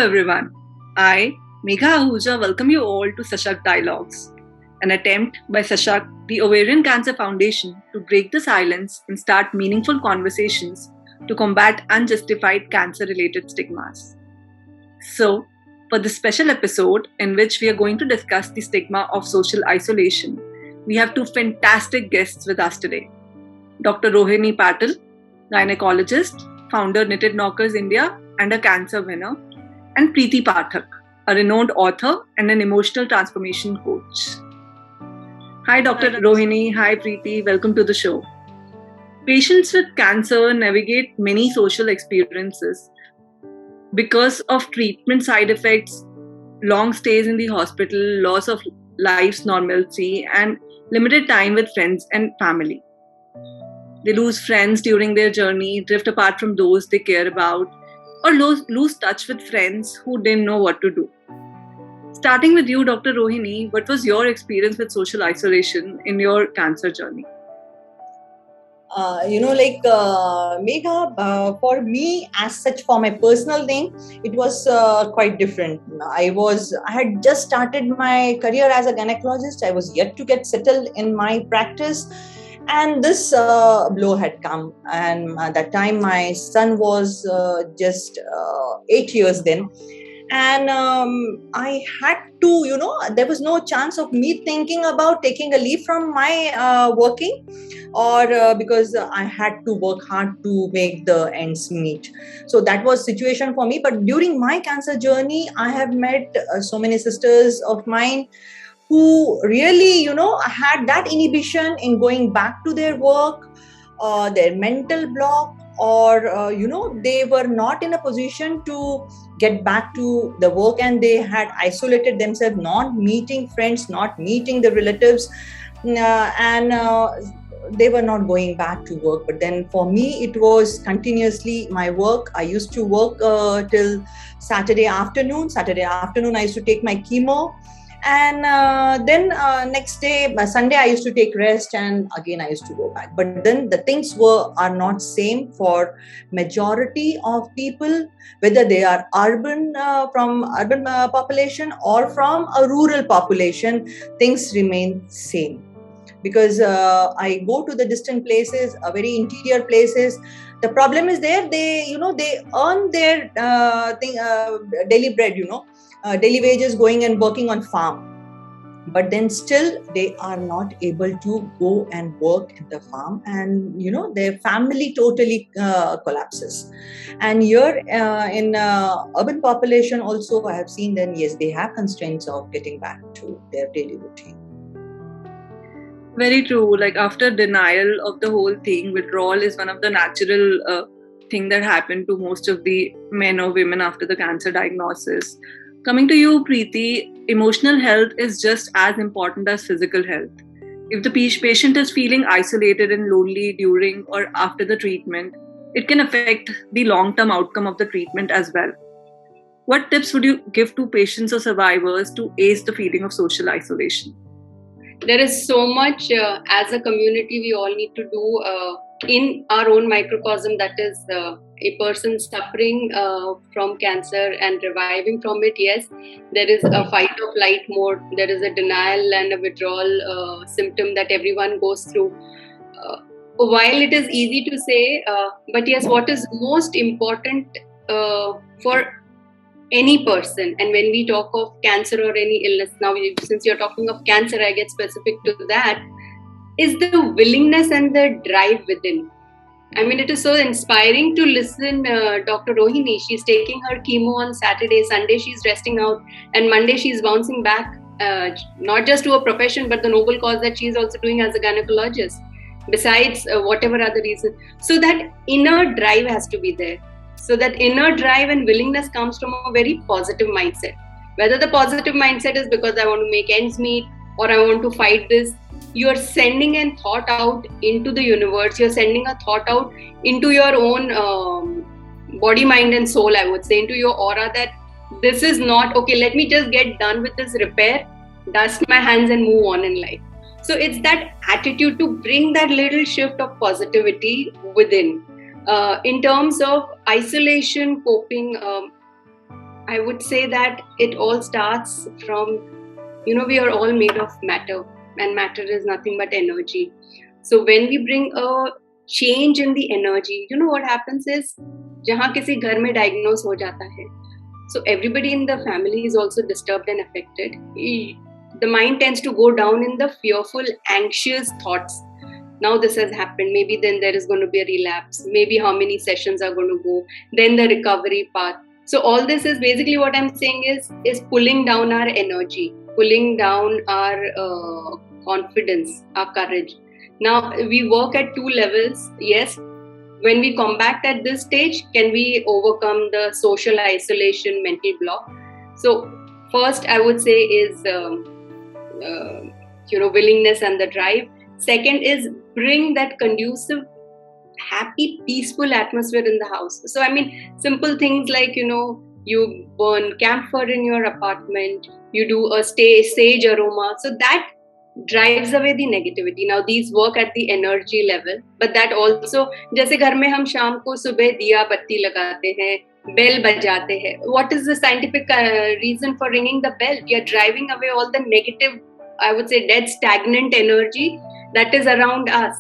everyone. I, Megha Ahuja, welcome you all to Sashakt Dialogues, an attempt by Sashakt, the Ovarian Cancer Foundation, to break the silence and start meaningful conversations to combat unjustified cancer related stigmas. So, for this special episode, in which we are going to discuss the stigma of social isolation, we have two fantastic guests with us today. Dr. Rohini Patil, gynecologist, founder Knitted Knockers India, and a cancer winner, and Preeti Pathak, a renowned author and an emotional transformation coach. Hi, Dr. Rohini. Hi, Preeti. Welcome to the show. Patients with cancer navigate many social experiences because of treatment side effects, long stays in the hospital, loss of life's normalcy, and limited time with friends and family. They lose friends during their journey, drift apart from those they care about, or lose touch with friends who didn't know what to do. Starting with you, Dr. Rohini, what was your experience with social isolation in your cancer journey? Megha, for me, as such, for my personal thing, it was quite different. I had just started my career as a gynecologist. I was yet to get settled in my practice. And this blow had come, and at that time my son was just 8 years then, and I had to, there was no chance of me thinking about taking a leave from my working, or because I had to work hard to make the ends meet. So that was situation for me. But during my cancer journey, I have met so many sisters of mine who really, had that inhibition in going back to their work, their mental block, or, they were not in a position to get back to the work, and they had isolated themselves, not meeting friends, not meeting the relatives, and they were not going back to work. But then for me, it was continuously my work. I used to work till Saturday afternoon. Saturday afternoon, I used to take my chemo. And then next day, Sunday, I used to take rest, and again I used to go back. But then the things are not same for majority of people, whether they are urban population or from a rural population. Things remain same, because I go to the distant places, very interior places. The problem is there. They earn their daily bread. Daily wages, going and working on farm, but then still they are not able to go and work in the farm, and their family totally collapses. And here in urban population also, I have seen then, yes, they have constraints of getting back to their daily routine. Very true. Like after denial of the whole thing, withdrawal is one of the natural thing that happened to most of the men or women after the cancer diagnosis. Coming to you, Preeti, emotional health is just as important as physical health. If the patient is feeling isolated and lonely during or after the treatment, it can affect the long-term outcome of the treatment as well. What tips would you give to patients or survivors to ease the feeling of social isolation? There is so much as a community we all need to do in our own microcosm, that is a person suffering from cancer and reviving from it. Yes, there is a fight or flight mode, there is a denial and a withdrawal symptom that everyone goes through. While it is easy to say, but yes, what is most important for any person, and when we talk of cancer or any illness, now since you're talking of cancer, I get specific to that, is the willingness and the drive within. I mean, it is so inspiring to listen Dr. Rohini. She's taking her chemo on Saturday, Sunday she's resting out, and Monday she's bouncing back, not just to a profession, but the noble cause that she's also doing as a gynecologist, besides whatever other reason. So that inner drive has to be there. So that inner drive and willingness comes from a very positive mindset. Whether the positive mindset is because I want to make ends meet or I want to fight this, you are sending a thought out into the universe. You're sending a thought out into your own body, mind and soul, I would say, into your aura, that this is not, okay, let me just get done with this repair, dust my hands and move on in life. So it's that attitude to bring that little shift of positivity within. In terms of isolation, coping, I would say that it all starts from, we are all made of matter, and matter is nothing but energy. So when we bring a change in the energy, what happens is, जहाँ किसी घर में diagnose हो जाता है, so everybody in the family is also disturbed and affected. The mind tends to go down in the fearful, anxious thoughts. Now this has happened, maybe then there is going to be a relapse, maybe how many sessions are going to go, then the recovery path. So all this is basically, what I'm saying is pulling down our energy, pulling down our confidence, our courage. Now we work at two levels. Yes, when we combat at this stage, can we overcome the social isolation, mental block? So first I would say is willingness and the drive. Second is bring that conducive, happy, peaceful atmosphere in the house. So simple things like, you burn camphor in your apartment, you do a sage aroma. So that drives away the negativity. Now these work at the energy level, but that also, जैसे घर में हम शाम को सुबह दिया बत्ती लगाते हैं, bell बजाते हैं. What is the scientific reason for ringing the bell? We are driving away all the negative, I would say, dead, stagnant energy that is around us.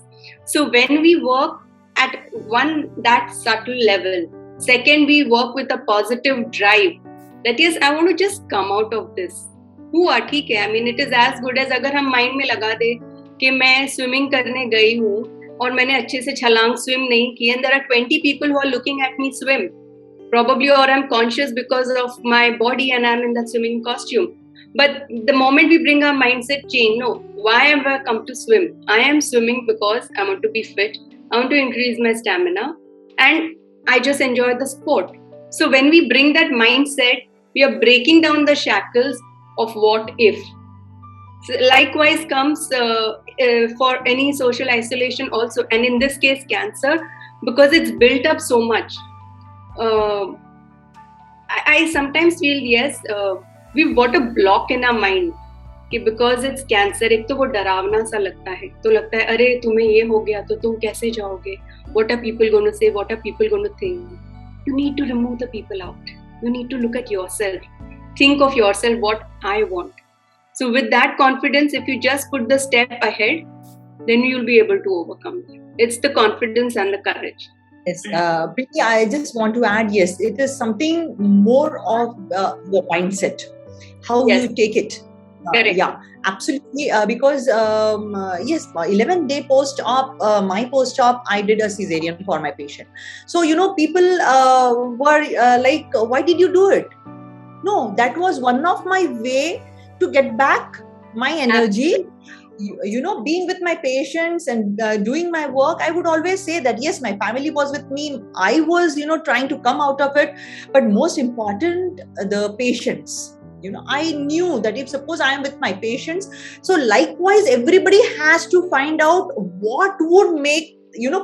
So when we work at that subtle level, second, we work with a positive drive. That is, I want to just come out of this. हुआ ठीक है. It is as good as अगर हम mind में लगा दे कि मैं swimming करने गई हूँ और मैंने अच्छे से छलांग स्विम नहीं की, and there are 20 people who are looking at me swim, probably, or I'm conscious because of my body and I'm in that swimming costume. But the moment we bring our mindset change, no, why have I come to swim? I am swimming because I want to be fit, I want to increase my stamina, and I just enjoy the sport. So when we bring that mindset, we are breaking down the shackles of what if. So likewise comes for any social isolation also, and in this case cancer, because it's built up so much. I sometimes feel, yes, we've got a block in our mind कि because it's cancer, एक तो वो डरावना सा लगता है, तो लगता है अरे तुम्हें ये हो गया तो तुम कैसे जाओगे, what are people going to say, what are people going to think. You need to remove the people out. You need to look at yourself. Think of yourself, what I want. So with that confidence, if you just put the step ahead, then you'll be able to overcome it. It's the confidence and the courage. Yes, Preeti, I just want to add, yes, it is something more of your mindset, how Yes. you take it. Correct. Yeah, absolutely. Because, yes, 11th day post-op, my post-op, I did a cesarean for my patient. So, people were like, why did you do it? No, that was one of my way to get back my energy. Being with my patients and doing my work. I would always say that, yes, my family was with me. I was, trying to come out of it. But most important, the patients. I knew that if suppose I am with my patients, so likewise, everybody has to find out what would make,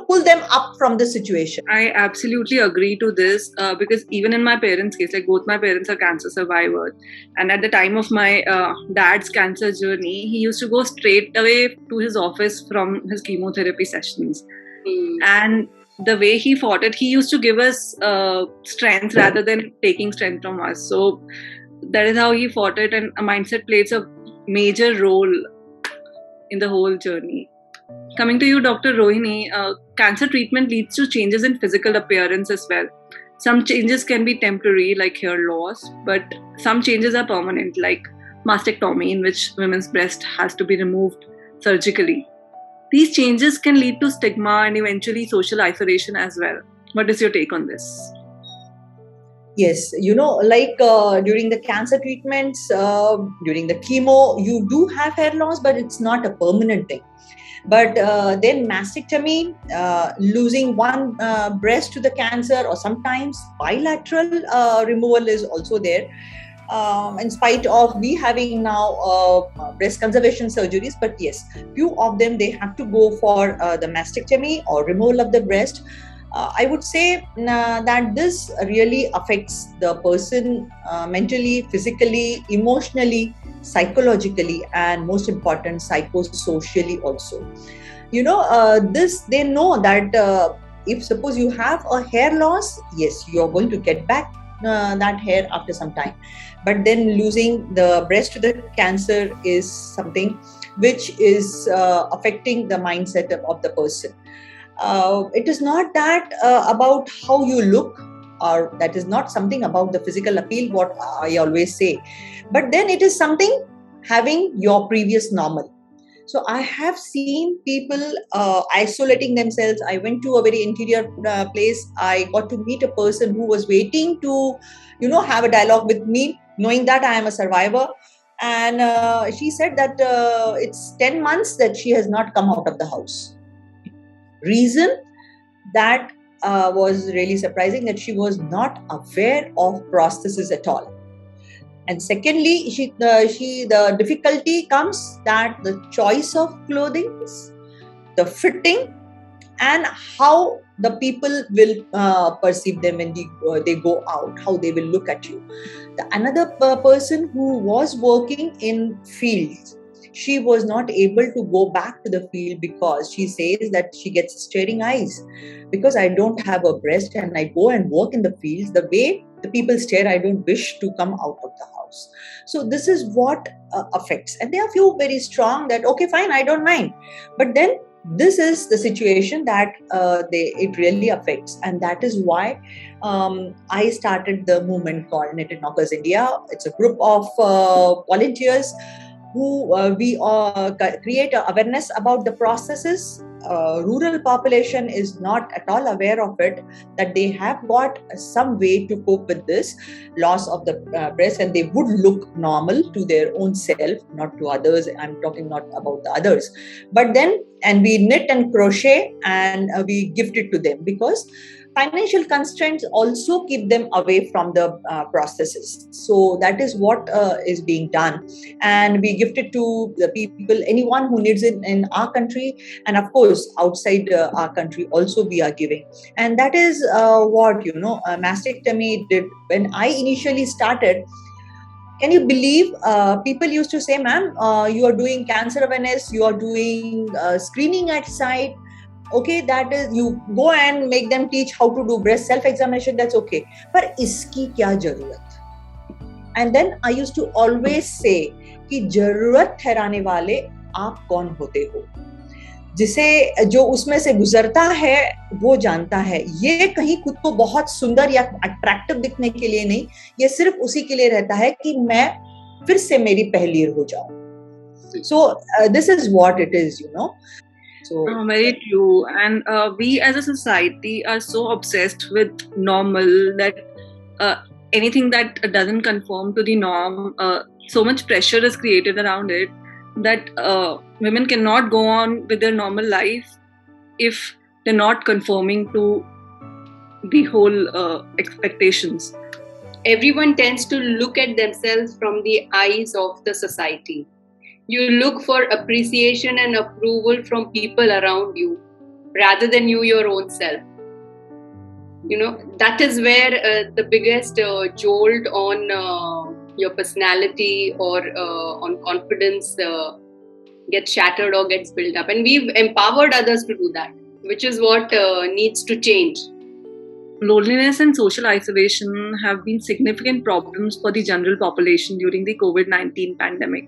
pull them up from the situation. I absolutely agree to this because even in my parents' case, like both my parents are cancer survivors, and at the time of my dad's cancer journey, he used to go straight away to his office from his chemotherapy sessions. And the way he fought it, he used to give us strength rather than taking strength from us. So that is how he fought it, and a mindset plays a major role in the whole journey. Coming to you, Dr. Rohini, cancer treatment leads to changes in physical appearance as well. Some changes can be temporary, like hair loss, but some changes are permanent, like mastectomy, in which women's breast has to be removed surgically. These changes can lead to stigma and eventually social isolation as well. What is your take on this? Yes, during the cancer treatments, during the chemo, you do have hair loss, but it's not a permanent thing. But then mastectomy, losing one breast to the cancer, or sometimes bilateral removal is also there. In spite of we having now breast conservation surgeries, but yes, few of them, they have to go for the mastectomy or removal of the breast. I would say that this really affects the person mentally, physically, emotionally, psychologically, and most important, psychosocially also. This, they know that if suppose you have a hair loss, yes, you're going to get back that hair after some time. But then losing the breast to the cancer is something which is affecting the mindset of the person. It is not that about how you look, or that is not something about the physical appeal, what I always say, but then it is something having your previous normal. So I have seen people isolating themselves. I went to a very interior place. I got to meet a person who was waiting to, have a dialogue with me, knowing that I am a survivor. And she said that it's 10 months that she has not come out of the house. Reason that was really surprising, that she was not aware of prosthesis at all. And secondly, the difficulty comes that the choice of clothing, the fitting, and how the people will perceive them when they go out, how they will look at you. Another person who was working in fields, she was not able to go back to the field because she says that she gets staring eyes. Because I don't have a breast and I go and work in the fields, the way the people stare, I don't wish to come out of the house. So this is what affects. And there are few very strong that, okay, fine, I don't mind. But then this is the situation that it really affects. And that is why I started the movement called Knitted Knockers India. It's a group of volunteers who we create awareness about the processes. Rural population is not at all aware of it, that they have got some way to cope with this loss of the breast, and they would look normal to their own self, not to others. I'm talking not about the others. But then, and we knit and crochet and we gift it to them, because financial constraints also keep them away from the processes. So that is what is being done. And we gift it to the people, anyone who needs it in our country. And of course, outside our country also we are giving. And that is what, mastectomy did. When I initially started, can you believe people used to say, ma'am, you are doing cancer awareness, you are doing screening at site. Okay, that is, you go and make them teach how to do breast self-examination, that's okay. But iski kya jarurat? And then I used to always say कि जरूरत ठहराने वाले आप कौन होते हो, जिसे जो उसमें से गुजरता है वो जानता है. ये कहीं खुद को बहुत सुंदर या अट्रैक्टिव दिखने के लिए नहीं, ये सिर्फ उसी के लिए रहता है कि मैं फिर से मेरी पहलीर हो जाऊं. So this is what it is, So, very true. And we as a society are so obsessed with normal that anything that doesn't conform to the norm, so much pressure is created around it that women cannot go on with their normal life if they're not conforming to the whole expectations. Everyone tends to look at themselves from the eyes of the society. You look for appreciation and approval from people around you rather than you your own self. That is where the biggest jolt on your personality or on confidence gets shattered or gets built up. And we've empowered others to do that, which is what needs to change. Loneliness and social isolation have been significant problems for the general population during the COVID-19 pandemic.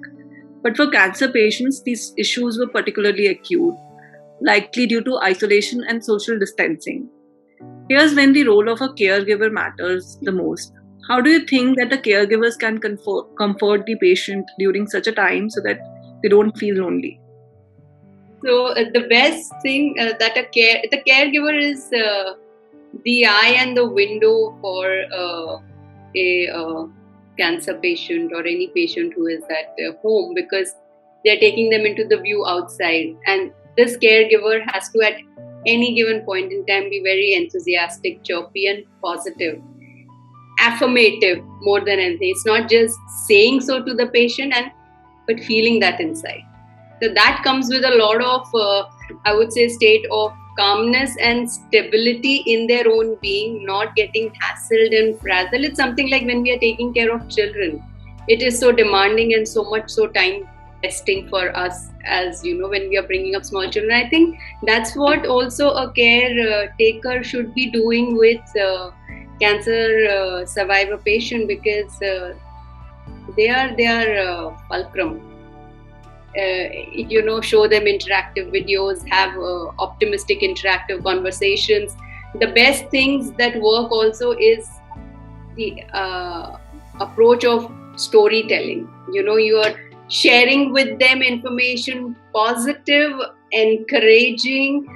But for cancer patients, these issues were particularly acute, likely due to isolation and social distancing. Here's when the role of a caregiver matters the most. How do you think that the caregivers can comfort the patient during such a time so that they don't feel lonely? So the best thing that the caregiver is the eye and the window for a cancer patient or any patient who is at home, because they're taking them into the view outside. And this caregiver has to, at any given point in time, be very enthusiastic, chirpy and positive, affirmative more than anything. It's not just saying so to the patient, but feeling that inside. So that comes with a lot of, I would say, state of calmness and stability in their own being, not getting hassled and frazzled. It's something like when we are taking care of children. It is so demanding and so much so time testing for us, as when we are bringing up small children. I think that's what also a caretaker should be doing with cancer survivor patient, because they are fulcrum. Show them interactive videos, have optimistic interactive conversations. The best things that work also is the approach of storytelling. You are sharing with them information, positive, encouraging,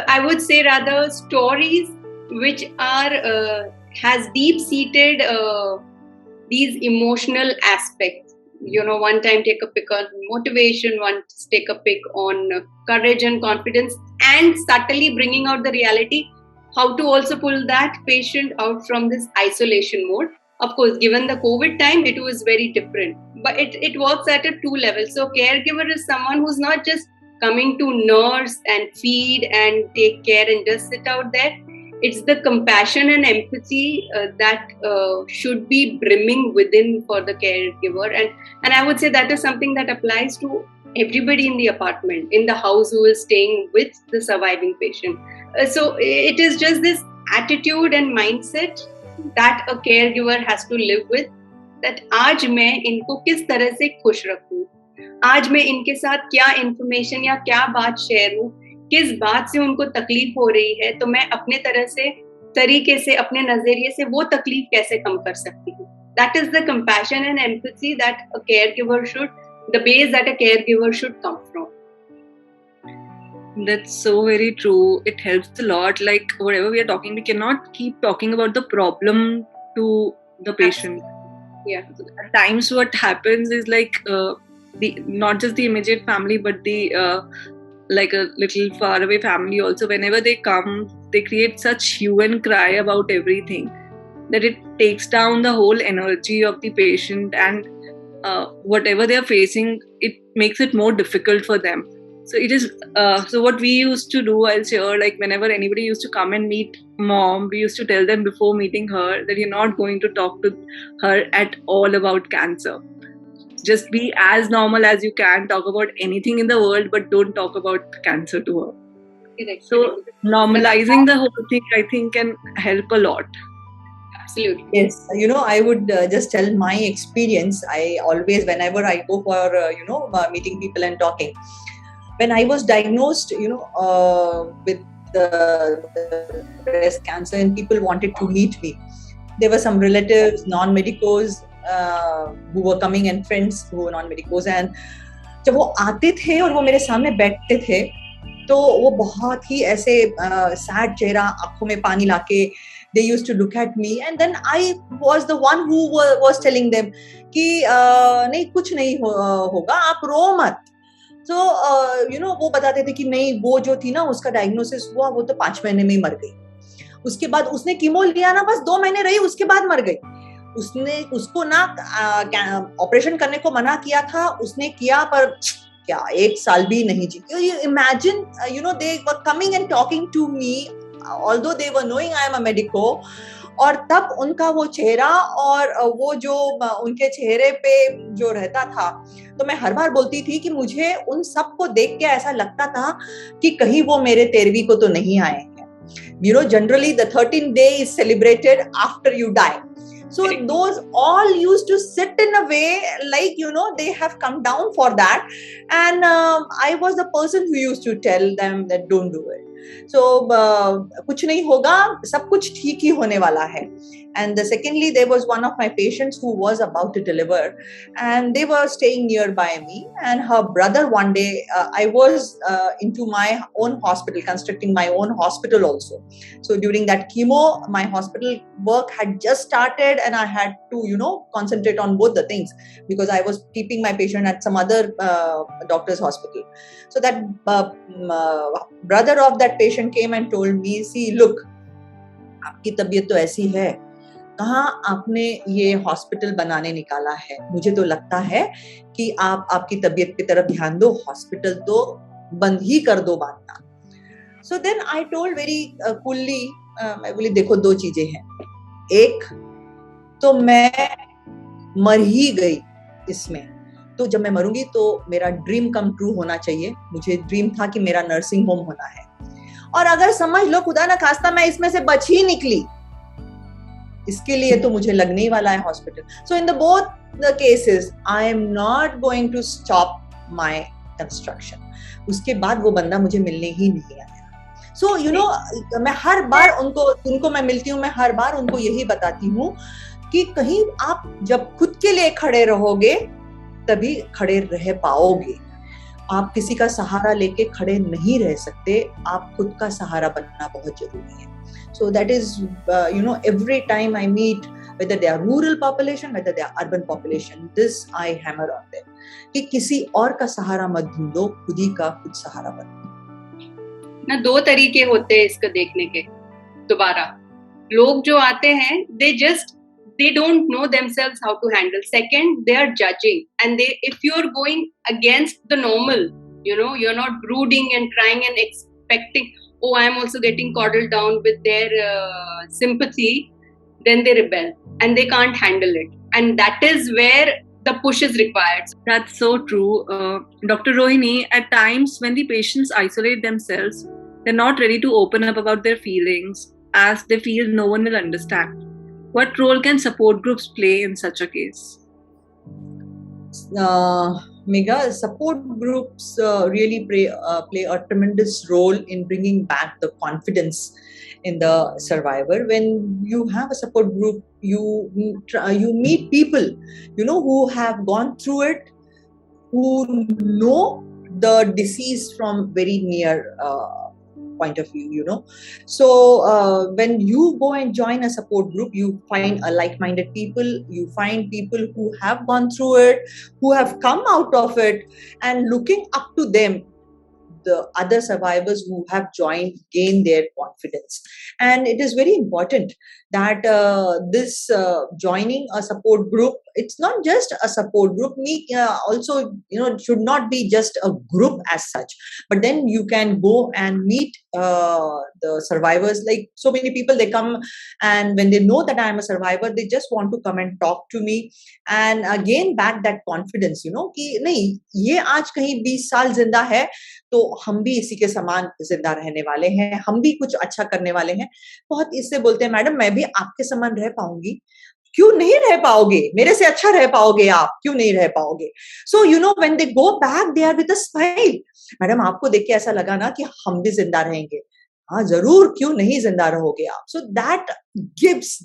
I would say rather stories which are has deep-seated these emotional aspects. One time take a pick on motivation, once take a pick on courage and confidence, and subtly bringing out the reality, how to also pull that patient out from this isolation mode. Of course, given the COVID time, it was very different, but it works at a 2 levels. So caregiver is someone who's not just coming to nurse and feed and take care and just sit out there. It's the compassion and empathy that should be brimming within for the caregiver. And I would say that is something that applies to everybody in the apartment, in the house who is staying with the surviving patient. So it is just this attitude and mindset that a caregiver has to live with, that आज मैं इनको किस तरह से खुश रखूं, आज मैं इनके साथ क्या इन्फॉर्मेशन या क्या बात शेयर हूं, किस बात से उनको तकलीफ हो रही है, तो मैं अपने तरह से तरीके से अपने नजरिए से वो तकलीफ कैसे कम कर सकती हूँ. That is the compassion and empathy that a caregiver should, the base that a caregiver should come from. That's so very true. It helps a lot. Like whatever we are talking, we cannot keep talking about the problem to the patient. Yeah. At times what happens is like not just the immediate family, but the like a little far away family also, whenever they come, they create such hue and cry about everything that it takes down the whole energy of the patient, and whatever they are facing, it makes it more difficult for them. So it is so what we used to do, I'll share, like whenever anybody used to come and meet mom, we used to tell them before meeting her that you're not going to talk to her at all about cancer. Just be as normal as you can, talk about anything in the world, but don't talk about cancer to her. Correct. So normalizing the whole thing, I think, can help a lot. Absolutely. Yes, I would just tell my experience. I always, whenever I go for meeting people and talking, when I was diagnosed, with the breast cancer, and people wanted to meet me, there were some relatives, non-medicos, who were coming, and friends who were non-medicos, and जब वो आते थे और वो मेरे सामने बैठते थे, तो वो बहुत ही ऐसे सैड चेहरा, आंखों में पानी लाके, they used to look at me, and then I was the one who was telling them कि नहीं कुछ नहीं होगा, आप रो मत. So वो बताते थे कि नहीं, वो जो थी ना, उसका डायग्नोसिस हुआ, वो तो 5 महीने में ही मर गई. उसके बाद उसने कीमो लिया ना, बस 2 महीने रही, उसके बाद मर गई. उसको ना ऑपरेशन करने को मना किया था, उसने किया, पर क्या 1 साल भी नहीं जी. You imagine, they were coming and talking to me, although they were knowing I am a medico, और तब उनका वो चेहरा और वो जो उनके चेहरे पे जो रहता था, तो मैं हर बार बोलती थी कि मुझे उन सबको देख के ऐसा लगता था कि कहीं वो मेरे 13वीं को तो नहीं आए हैं. Generally the 13th day is celebrated after you die. So those all used to sit in a way like, they have come down for that. And I was the person who used to tell them that don't do it. So कुछ नहीं होगा, सब कुछ ठीक ही होने वाला है. And secondly, there was one of my patients who was about to deliver, and they were staying nearby me, and her brother one day, I was into my own hospital, constructing my own hospital also. So during that chemo, my hospital work had just started, and I had to, concentrate on both the things, because I was keeping my patient at some other doctor's hospital. So that brother of that patient came and told me, see, look, आपकी तबीयत तो ऐसी है, कहाँ आपने ये hospital बनाने निकाला है? मुझे तो लगता है कि आपकी तबीयत की तरफ ध्यान दो, हॉस्पिटल तो बंद ही कर दो बांधना. So then I told very coolly, मैं बोली देखो 2 चीजें हैं. एक तो मैं मर ही गई इसमें, तो जब मैं मरूंगी तो मेरा ड्रीम कम ट्रू होना चाहिए. मुझे ड्रीम था कि मेरा नर्सिंग होम होना है, और अगर समझ लो खुदा ना खास्ता मैं इसमें से बच ही निकली, इसके लिए तो मुझे लगने ही वाला है hospital. So in the both the cases I am not going to stop my construction. उसके बाद वो बंदा मुझे मिलने ही नहीं आया. सो यू नो, मैं हर बार उनको मैं मिलती हूँ, मैं हर बार उनको यही बताती हूँ कि कहीं आप जब खुद के लिए खड़े रहोगे तभी खड़े रह पाओगे. आप किसी का सहारा लेके खड़े नहीं रह सकते, आप खुद का सहारा बनना बहुत जरूरी है. So that is, every time I meet, whether they are rural population, whether they are urban population, this I hammer on them. कि किसी और का सहारा मत ढूंढो, खुद ही का खुद सहारा बनो. ना 2 तरीके होते हैं इसको देखने के. दोबारा लोग जो आते हैं, they don't know themselves how to handle. Second, they are judging, and if you're going against the normal, you're not brooding and crying and expecting, oh, I am also getting coddled down with their sympathy, then they rebel and they can't handle it, and that is where the push is required. That's so true. Dr. Rohini, at times when the patients isolate themselves, they're not ready to open up about their feelings as they feel no one will understand. What role can support groups play in such a case? Megha, support groups really play a tremendous role in bringing back the confidence in the survivor. When you have a support group, you meet people, who have gone through it, who know the disease from very near point of view. So when you go and join a support group, you find a like-minded people, you find people who have gone through it, who have come out of it, and looking up to them, the other survivors who have joined gain their confidence. And it is very important that this joining a support group, it's not just a support group. Also, it should not be just a group as such, but then you can go and meet the survivors. Like so many people, they come, and when they know that I am a survivor, they just want to come and talk to me and gain back that confidence, कि नहीं, ये आज कहीं 20 साल जिंदा है तो हम भी इसी के समान जिंदा रहने वाले हैं, हम भी कुछ अच्छा करने वाले हैं. बहुत इससे बोलते हैं, मैडम मैं भी आपके समान रह पाऊंगी. क्यों नहीं रह पाओगे? मेरे से अच्छा रह पाओगे आप, क्यों नहीं रह पाओगे? सो when they go back, they are with a smile. Madam आपको देख के ऐसा लगा ना कि हम भी जिंदा रहेंगे. हाँ जरूर, क्यों नहीं जिंदा रहोगे आप. So that gives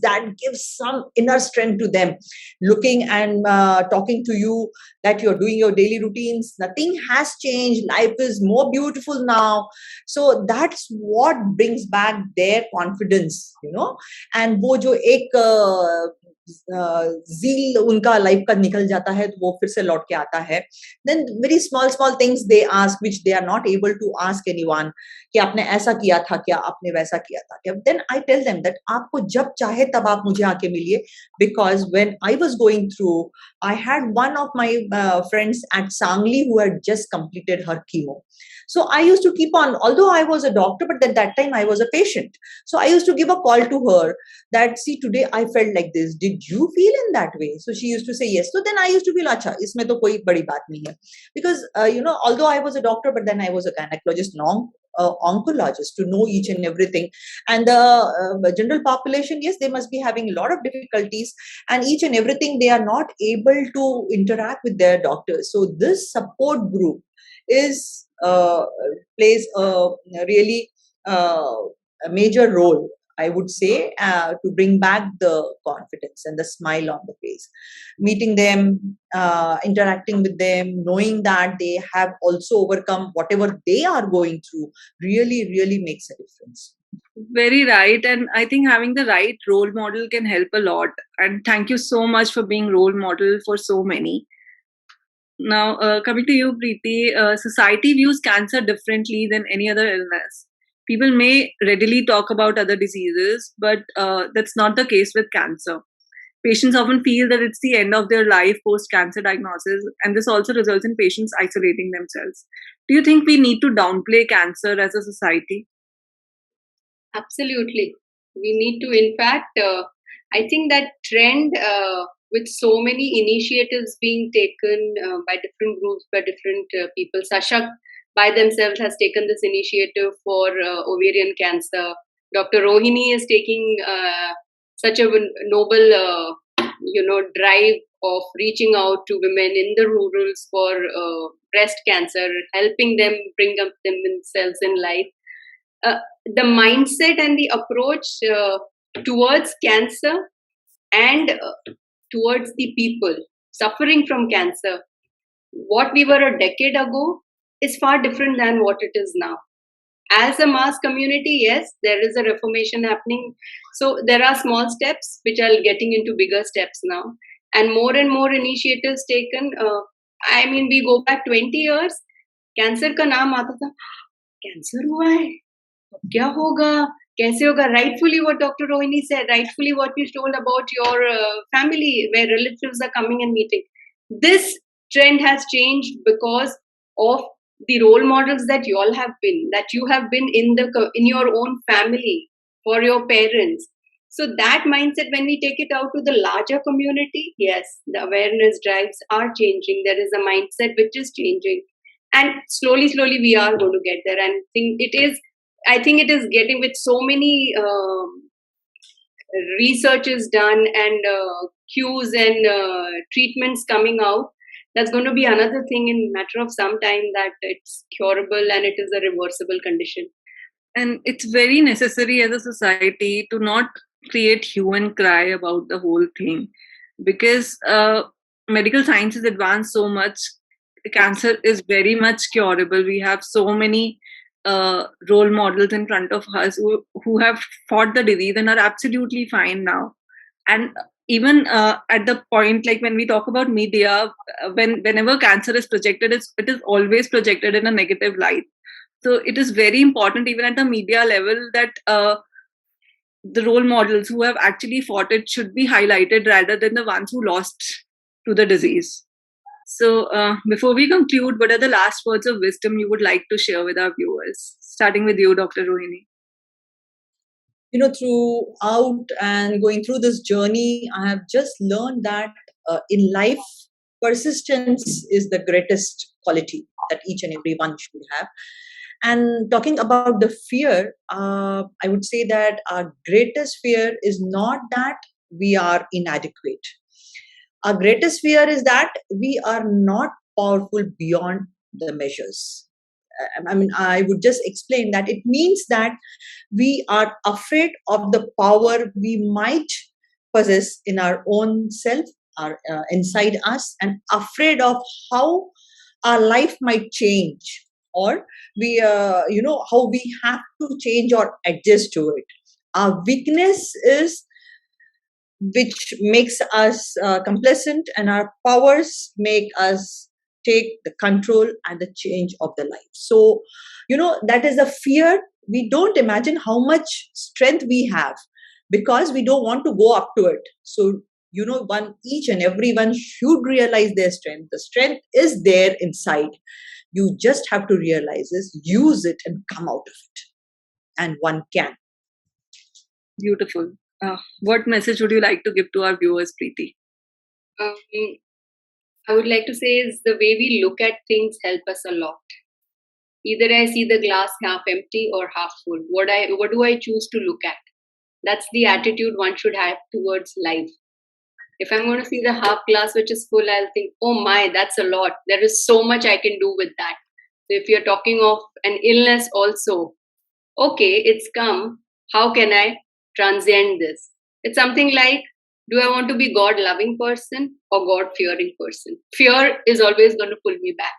some inner strength to them, looking and talking to you that you're doing your daily routines, nothing has changed, life is more beautiful now. So that's what brings back their confidence, and वो जो एक zeal उनका life का निकल जाता है, तो वो फिर से लौट के आता है. Then very small things they ask which they are not able to ask anyone, कि आपने ऐसा किया था क्या, आपने वैसा किया था क्या. Then I tell them that आपको जब चाहे तब आप मुझे आके मिलिए, because when I was going through, I had one of my friends at Sangli who had just completed her chemo. So I used to keep on, although I was a doctor, but at that time I was a patient. So I used to give a call to her that, see, today I felt like this. Did you feel in that way? So she used to say yes. So then I used to feel, acha, isme to koi badi baat nahi hai. Because, although I was a doctor, but then I was a gynecologist, oncologist, to know each and everything. And the general population, yes, they must be having a lot of difficulties, and each and everything, they are not able to interact with their doctors. So this support group is plays a really a major role, I would say, to bring back the confidence and the smile on the face. Meeting them, interacting with them, knowing that they have also overcome whatever they are going through, really makes a difference. Very right. And I think having the right role model can help a lot. And thank you so much for being role model for so many. Now, coming to you, Preeti, society views cancer differently than any other illness. People may readily talk about other diseases, but that's not the case with cancer. Patients often feel that it's the end of their life post-cancer diagnosis, and this also results in patients isolating themselves. Do you think we need to downplay cancer as a society? Absolutely. We need to, in fact, I think that trend with so many initiatives being taken by different groups, by different people. Sashakt by themselves has taken this initiative for ovarian cancer. Dr. Rohini is taking such a noble, drive of reaching out to women in the rurals for breast cancer, helping them bring up themselves in life. The mindset and the approach towards cancer and towards the people suffering from cancer, what we were a decade ago is far different than what it is now. As a mass community, yes, there is a reformation happening. So there are small steps which are getting into bigger steps now, and more initiatives taken. We go back 20 years, cancer का नाम आता था, cancer हुआ है, क्या होगा, कैसे होगा? Rightfully what Dr. Rohini said, rightfully what you told about your family where relatives are coming and meeting. This trend has changed because of the role models that you all have been, that you have been in your own family for your parents. So that mindset, when we take it out to the larger community, yes, the awareness drives are changing. There is a mindset which is changing, and slowly we are going to get there. And I think it is getting, with so many research is done and cues and treatments coming out. That's going to be another thing in matter of some time, that it's curable and it is a reversible condition. And it's very necessary as a society to not create hue and cry about the whole thing, because medical science has advanced so much. Cancer is very much curable. We have so many role models in front of us who have fought the disease and are absolutely fine now. And even at the point, like when we talk about media, whenever cancer is projected, it is always projected in a negative light. So it is very important, even at the media level, that the role models who have actually fought it should be highlighted rather than the ones who lost to the disease. So before we conclude, what are the last words of wisdom you would like to share with our viewers? Starting with you, Dr. Rohini. Throughout and going through this journey, I have just learned that in life, persistence is the greatest quality that each and everyone should have. And talking about the fear, I would say that our greatest fear is not that we are inadequate. Our greatest fear is that we are not powerful beyond the measures. I would just explain that it means that we are afraid of the power we might possess in our own self, inside us, and afraid of how our life might change, or how we have to change or adjust to it. Our weakness is which makes us complacent, and our powers make us take the control and the change of the life. So, that is a fear. We don't imagine how much strength we have because we don't want to go up to it. So, each and everyone should realize their strength. The strength is there inside. You just have to realize this, use it, and come out of it. And one can. Beautiful. What message would you like to give to our viewers, Preeti? I would like to say is the way we look at things help us a lot. Either I see the glass half empty or half full. What do I choose to look at? That's the attitude one should have towards life. If I'm going to see the half glass which is full, I'll think, oh my, that's a lot. There is so much I can do with that. So if you're talking of an illness also, okay, it's come. How can I transcend this? It's something like, do I want to be God-loving person or God-fearing person? Fear is always going to pull me back.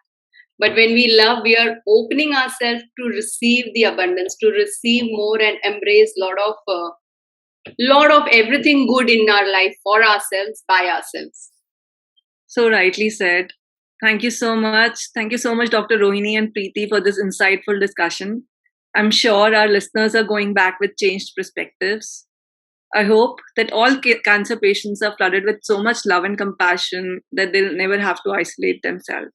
But when we love, we are opening ourselves to receive the abundance, to receive more and embrace lot of everything good in our life for ourselves, by ourselves. So rightly said. Thank you so much. Thank you so much, Dr. Rohini and Preeti, for this insightful discussion. I'm sure our listeners are going back with changed perspectives. I hope that all cancer patients are flooded with so much love and compassion that they'll never have to isolate themselves.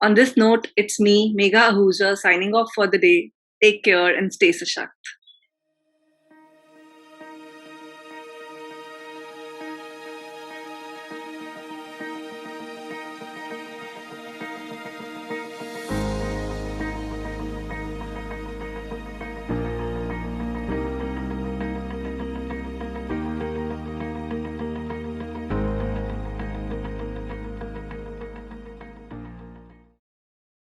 On this note, it's me, Megha Ahuja, signing off for the day. Take care and stay sashakt.